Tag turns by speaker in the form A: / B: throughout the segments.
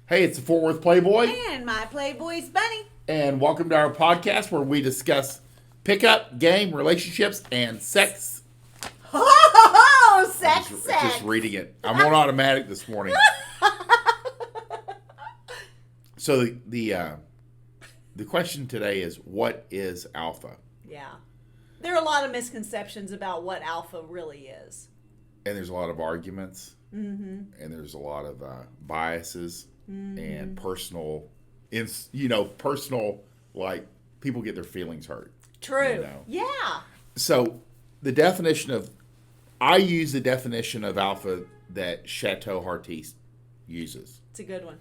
A: Hey, it's the Fort Worth Playboy,
B: And my Playboys Bunny.
A: and welcome to our podcast where we discuss pickup, game, relationships, and sex.
B: Oh, sex.
A: Just reading it. I'm on automatic this morning. So the question today is, what is alpha?
B: Yeah. There are a lot of misconceptions about what alpha really is.
A: And there's a lot of arguments, and there's a lot of biases and personal, like people get their feelings hurt.
B: True. Yeah.
A: So I use the definition of alpha that CHATEAU HEARTISTE uses.
B: It's a good one.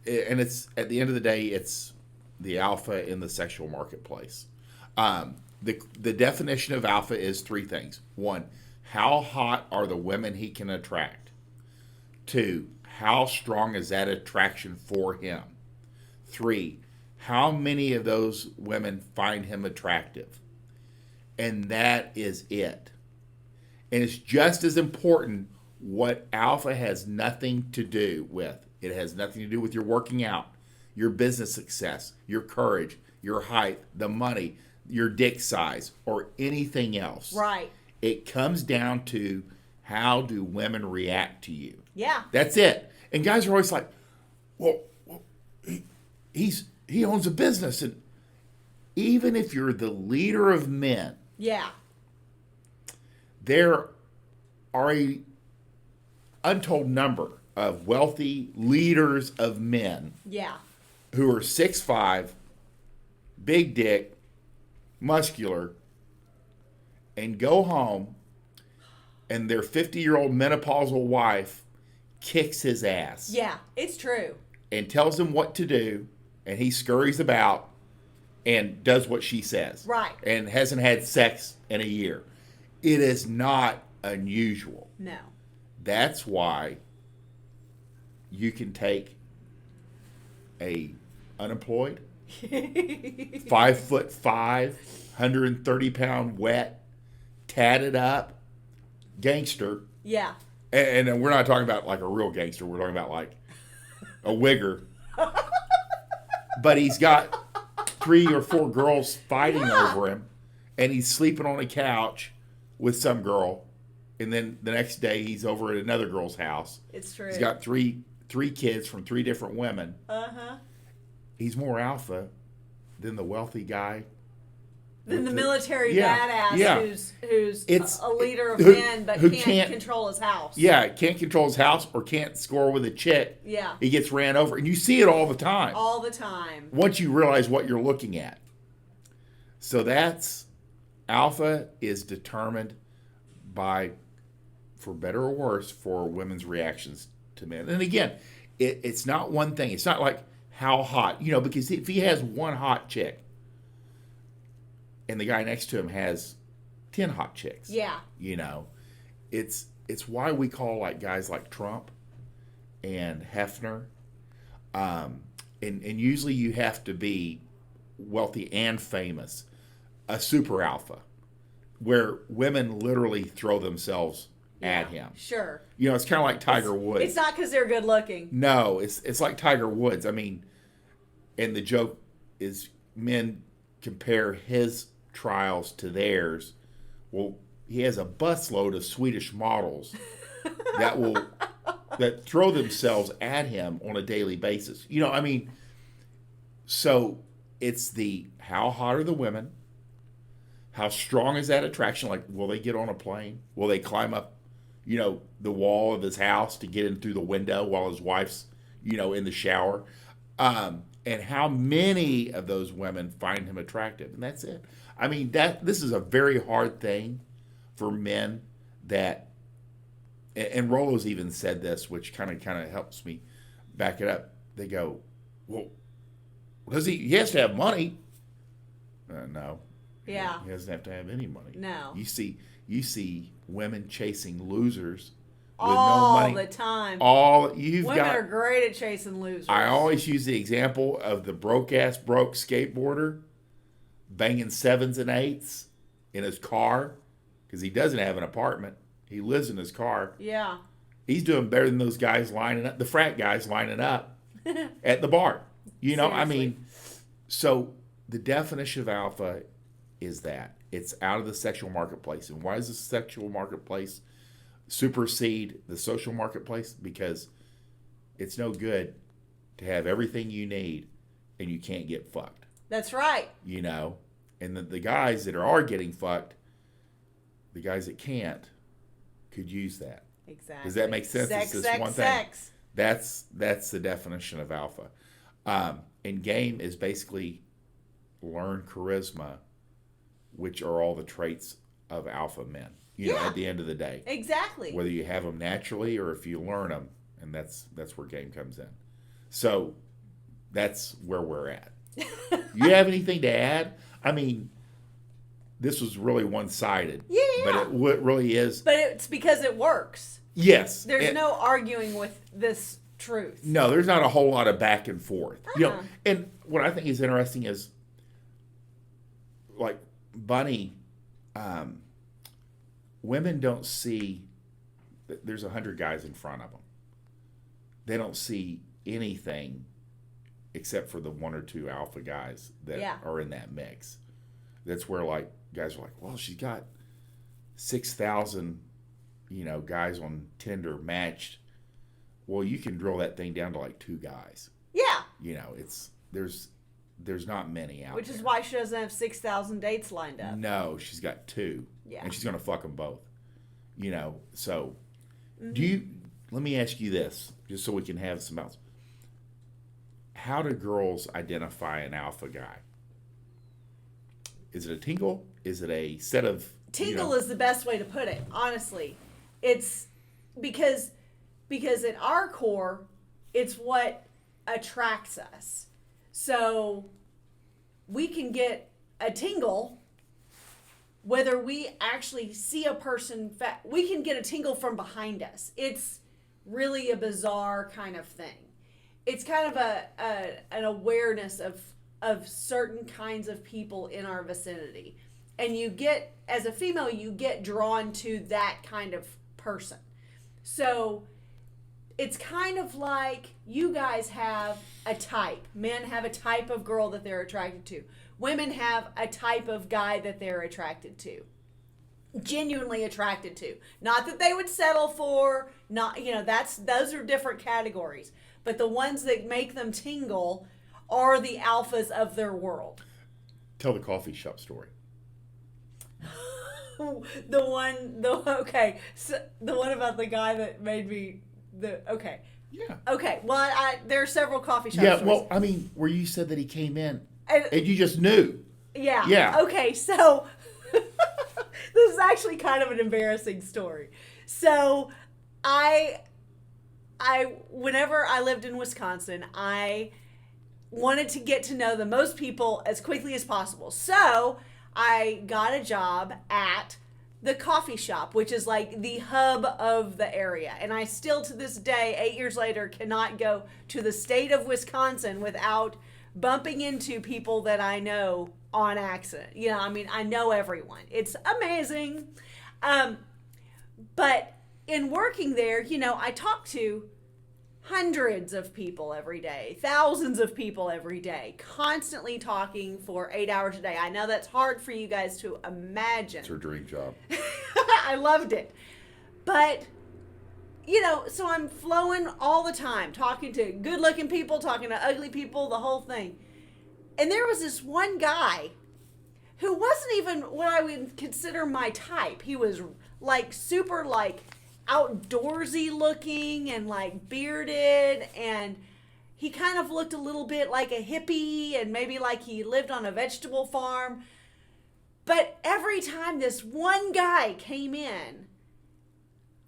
A: And it's, at the end of the day, it's the alpha in the sexual marketplace. The definition of alpha is three things. One, how hot are the women he can attract? Two, how strong is that attraction for him? Three, how many of those women find him attractive? And that is it. And it's just as important. What alpha has nothing to do with. It has nothing to do with your working out, your business success, your courage, your height, the money, your dick size, or anything else.
B: Right.
A: It comes down to, how do women react to you?
B: Yeah.
A: That's it. And guys are always like, well he owns a business. And even if you're the leader of men,
B: Yeah.
A: there are a untold number of wealthy leaders of men
B: Yeah.
A: who are 6'5", big dick, muscular, and go home and their 50-year-old menopausal wife kicks his ass.
B: Yeah. It's true.
A: And tells him what to do, and he scurries about and does what she says.
B: Right.
A: And hasn't had sex in a year. It is not unusual.
B: No.
A: That's why you can take a unemployed, 5'5", 130-pound wet, tatted up gangster,
B: Yeah.
A: and we're not talking about like a real gangster. We're talking about like a wigger. But he's got 3 or 4 girls fighting over him, and he's sleeping on a couch with some girl, and then the next day he's over at another girl's house.
B: It's true.
A: He's got three kids from 3 different women.
B: Uh-huh.
A: He's more alpha than the wealthy guy.
B: Than the military
A: Yeah,
B: badass
A: yeah.
B: who's
A: It's-
B: a leader of
A: who-
B: men but
A: who
B: can't
A: can't-
B: control his house.
A: Yeah, can't control his house or can't score with a chick.
B: Yeah.
A: He gets ran over. And you see it all the time.
B: All the time.
A: Once you realize what you're looking at. So that's, alpha is determined by, for better or worse, for women's reactions to men. And again, it's not one thing. It's not like how hot, because if he has one hot chick and the guy next to him has 10 hot chicks,
B: Yeah.
A: it's why we call like guys like Trump and Hefner, and usually you have to be wealthy and famous, a super alpha, where women literally throw themselves at him.
B: Sure.
A: It's kind of like Tiger Woods.
B: It's not because they're good looking.
A: No, it's like Tiger Woods. I mean, and the joke is men compare his trials to theirs. Well, he has a busload of Swedish models that throw themselves at him on a daily basis. So it's the, how hot are the women? How strong is that attraction? Like, will they get on a plane? Will they climb up, the wall of his house to get in through the window while his wife's, in the shower? And how many of those women find him attractive? And that's it. I mean, this is a very hard thing for men that, and Rolo's even said this, which kind of helps me back it up. They go, well, he has to have money. No.
B: Yeah.
A: He doesn't have to have any money.
B: No.
A: You see women chasing losers with
B: all
A: no money.
B: the time.
A: Women
B: are great at chasing losers.
A: I always use the example of the broke skateboarder banging 7s and 8s in his car because he doesn't have an apartment. He lives in his car.
B: Yeah.
A: He's doing better than those guys lining up, the frat guys lining up at the bar. You know, I
B: Seriously.
A: mean, so the definition of alpha is that it's out of the sexual marketplace. And why does the sexual marketplace supersede the social marketplace? Because it's no good to have everything you need and you can't get fucked.
B: That's right.
A: You know, and the guys that are getting fucked, the guys that can't, could use that.
B: Exactly.
A: Does that make sense?
B: Sex,
A: It's
B: sex,
A: one thing.
B: sex.
A: That's the definition of alpha. And game is basically learned charisma, which are all the traits of alpha men. You know,
B: Yeah.
A: at the end of the day,
B: Exactly.
A: whether you have them naturally or if you learn them, and that's where game comes in. So that's where we're at. You have anything to add? I mean, this was really one-sided.
B: Yeah.
A: But it really is.
B: But it's because it works.
A: Yes.
B: There's no arguing with this truth.
A: No, there's not a whole lot of back and forth. You know,
B: Uh-uh.
A: and what I think is interesting is, like Bunny, women don't see that there's 100 guys in front of them. They don't see anything except for the one or two alpha guys that
B: Yeah.
A: are in that mix. That's where like guys are like, well, she's got 6,000, guys on Tinder matched. Well, you can drill that thing down to like 2 guys.
B: Yeah.
A: There's not many out
B: Which
A: there.
B: is why she doesn't have 6,000 dates lined up.
A: No, she's got 2.
B: Yeah.
A: And she's going to fuck them both. So
B: Mm-hmm.
A: let me ask you this, just so we can have some else. How do girls identify an alpha guy? Is it a tingle? Is it a set of...
B: Tingle is the best way to put it, honestly. It's because at our core, it's what attracts us. So we can get a tingle whether we actually see a person. We can get a tingle from behind us. It's really a bizarre kind of thing. It's kind of an awareness of certain kinds of people in our vicinity. And you get, as a female, you get drawn to that kind of person. So it's kind of like you guys have a type. Men have a type of girl that they're attracted to. Women have a type of guy that they're attracted to. Genuinely attracted to. Not that they would settle for, those are different categories. But the ones that make them tingle are the alphas of their world.
A: Tell the coffee shop story.
B: The one about the guy that made me okay.
A: Yeah.
B: Okay. Well, there are several coffee shops.
A: Yeah, well, I mean, where you said that he came in
B: And-
A: and you just knew.
B: Yeah.
A: Yeah.
B: Okay, so this is actually kind of an embarrassing story. So whenever I lived in Wisconsin, I wanted to get to know the most people as quickly as possible. So I got a job at the coffee shop, which is like the hub of the area. And I still, to this day, 8 years later, cannot go to the state of Wisconsin without bumping into people that I know on accident. I know everyone. It's amazing. But in working there, I talk to hundreds of people every day, thousands of people every day, constantly talking for 8 hours a day. I know that's hard for you guys to imagine.
A: It's her dream job.
B: I loved it. But, so I'm flowing all the time, talking to good looking people, talking to ugly people, the whole thing. And there was this one guy who wasn't even what I would consider my type. He was like super outdoorsy looking and bearded, and he kind of looked a little bit like a hippie and maybe like he lived on a vegetable farm. But every time this one guy came in,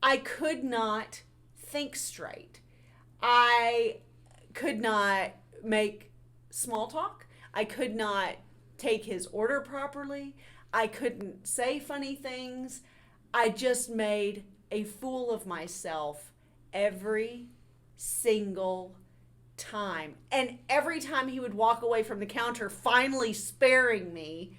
B: I could not think straight. I could not make small talk. I could not take his order properly. I couldn't say funny things. I just made a fool of myself every single time. And every time he would walk away from the counter, finally sparing me,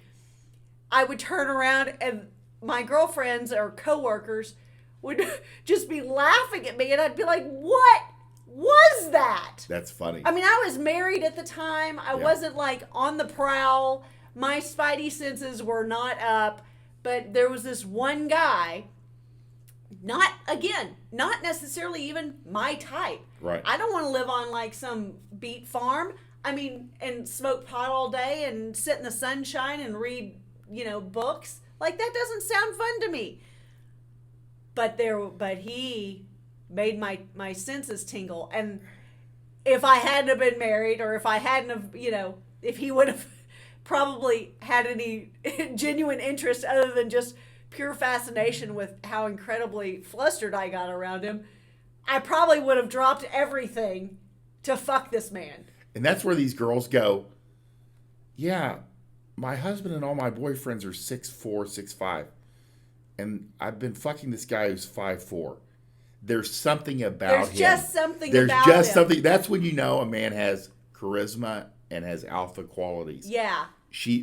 B: I would turn around and my girlfriends or coworkers would just be laughing at me, and I'd be like, what was was that?
A: That's funny.
B: I mean, I was married at the time. I wasn't like on the prowl. My spidey senses were not up. But there was this one guy, not necessarily even my type.
A: Right.
B: I don't want to live on like some beet farm. I mean, and smoke pot all day and sit in the sunshine and read, books. Like, that doesn't sound fun to me. But he made my senses tingle. And if I hadn't have been married, or if I hadn't have, if he would have probably had any genuine interest other than just pure fascination with how incredibly flustered I got around him, I probably would have dropped everything to fuck this man.
A: And that's where these girls go, yeah, my husband and all my boyfriends are 6'4", 6'5", and I've been fucking this guy who's 5'4". There's something about him.
B: There's just something
A: There's
B: about
A: just
B: him.
A: something. That's when you know a man has charisma and has alpha qualities.
B: Yeah.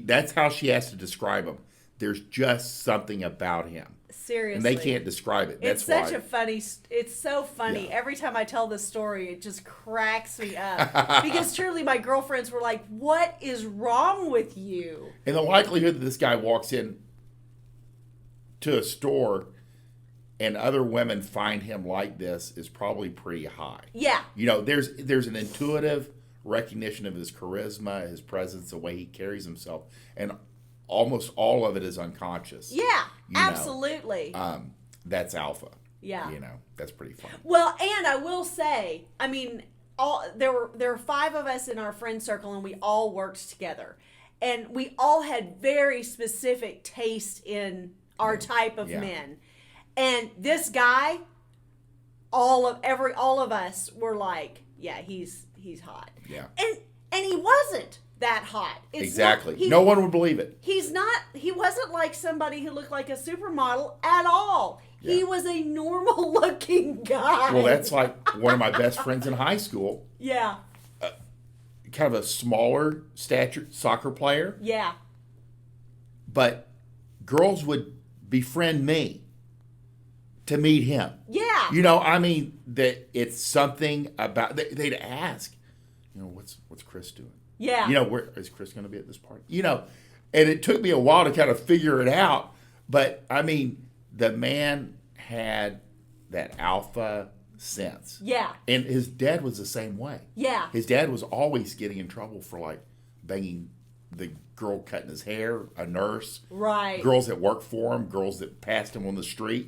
A: That's how she has to describe him. There's just something about him.
B: Seriously.
A: And they can't describe it. That's
B: It's so funny. Yeah. Every time I tell this story, it just cracks me up. Because truly, my girlfriends were like, what is wrong with you?
A: And the likelihood that this guy walks in to a store and other women find him like this is probably pretty high.
B: Yeah.
A: There's an intuitive recognition of his charisma, his presence, the way he carries himself. And almost all of it is unconsciw.
B: Yeah, absolutely.
A: That's alpha.
B: Yeah.
A: That's pretty fun.
B: Well, and I will say, I mean, there were 5 of us in our friend circle, and we all worked together. And we all had very specific taste in our type of men. And this guy, all of us were like, yeah, he's hot.
A: Yeah.
B: And he wasn't that hot.
A: Exactly. No one would believe it.
B: He wasn't like somebody who looked like a supermodel at all. Yeah. He was a normal looking guy.
A: Well, that's like one of my best friends in high school.
B: Yeah.
A: Kind of a smaller stature soccer player.
B: Yeah.
A: But girls would befriend me to meet him.
B: Yeah.
A: That it's something about, they'd ask, what's Chris doing?
B: Yeah.
A: Where is Chris going to be at this party? And it took me a while to kind of figure it out. But, the man had that alpha sense.
B: Yeah.
A: And his dad was the same way.
B: Yeah.
A: His dad was always getting in trouble for, like, banging the girl cutting his hair, a nurse.
B: Right.
A: Girls that worked for him, girls that passed him on the street.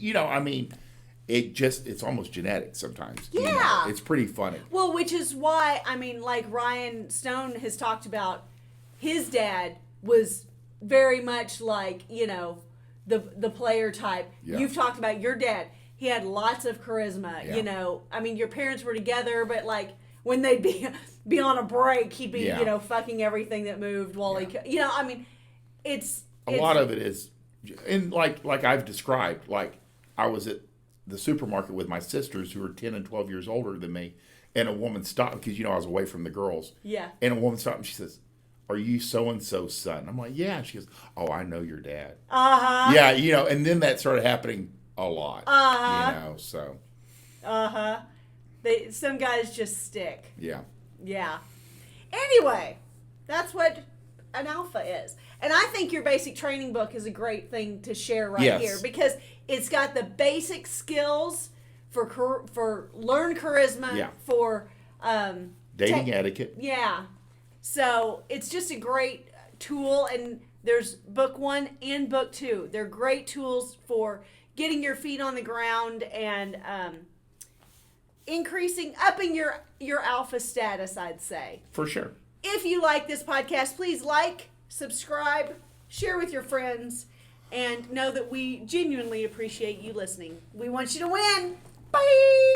A: It's almost genetic sometimes.
B: Yeah.
A: It's pretty funny.
B: Well, which is why, like Ryan Stone has talked about, his dad was very much like, the player type.
A: Yeah.
B: You've talked about your dad. He had lots of charisma,
A: Yeah.
B: your parents were together, but like when they'd be on a break, he'd be, fucking everything that moved while it's
A: a lot of it is, and like I've described, like I was at the supermarket with my sisters who were 10 and 12 years older than me, and a woman stopped because I was away from the girls.
B: Yeah.
A: And a woman stopped and she says, "Are you so and so's son?" I'm like, "Yeah." She goes, "Oh, I know your dad."
B: Uh-huh.
A: Yeah, and then that started happening a lot.
B: Uh-huh.
A: So.
B: Uh-huh. Some guys just stick.
A: Yeah.
B: Yeah. Anyway, that's what an alpha is. And I think your basic training book is a great thing to share here because it's got the basic skills for learn charisma, for
A: dating etiquette.
B: Yeah. So it's just a great tool, and there's book 1 and book 2. They're great tools for getting your feet on the ground and upping your alpha status, I'd say.
A: For sure.
B: If you like this podcast, please like, subscribe, share with your friends, and know that we genuinely appreciate you listening. We want you to win. Bye!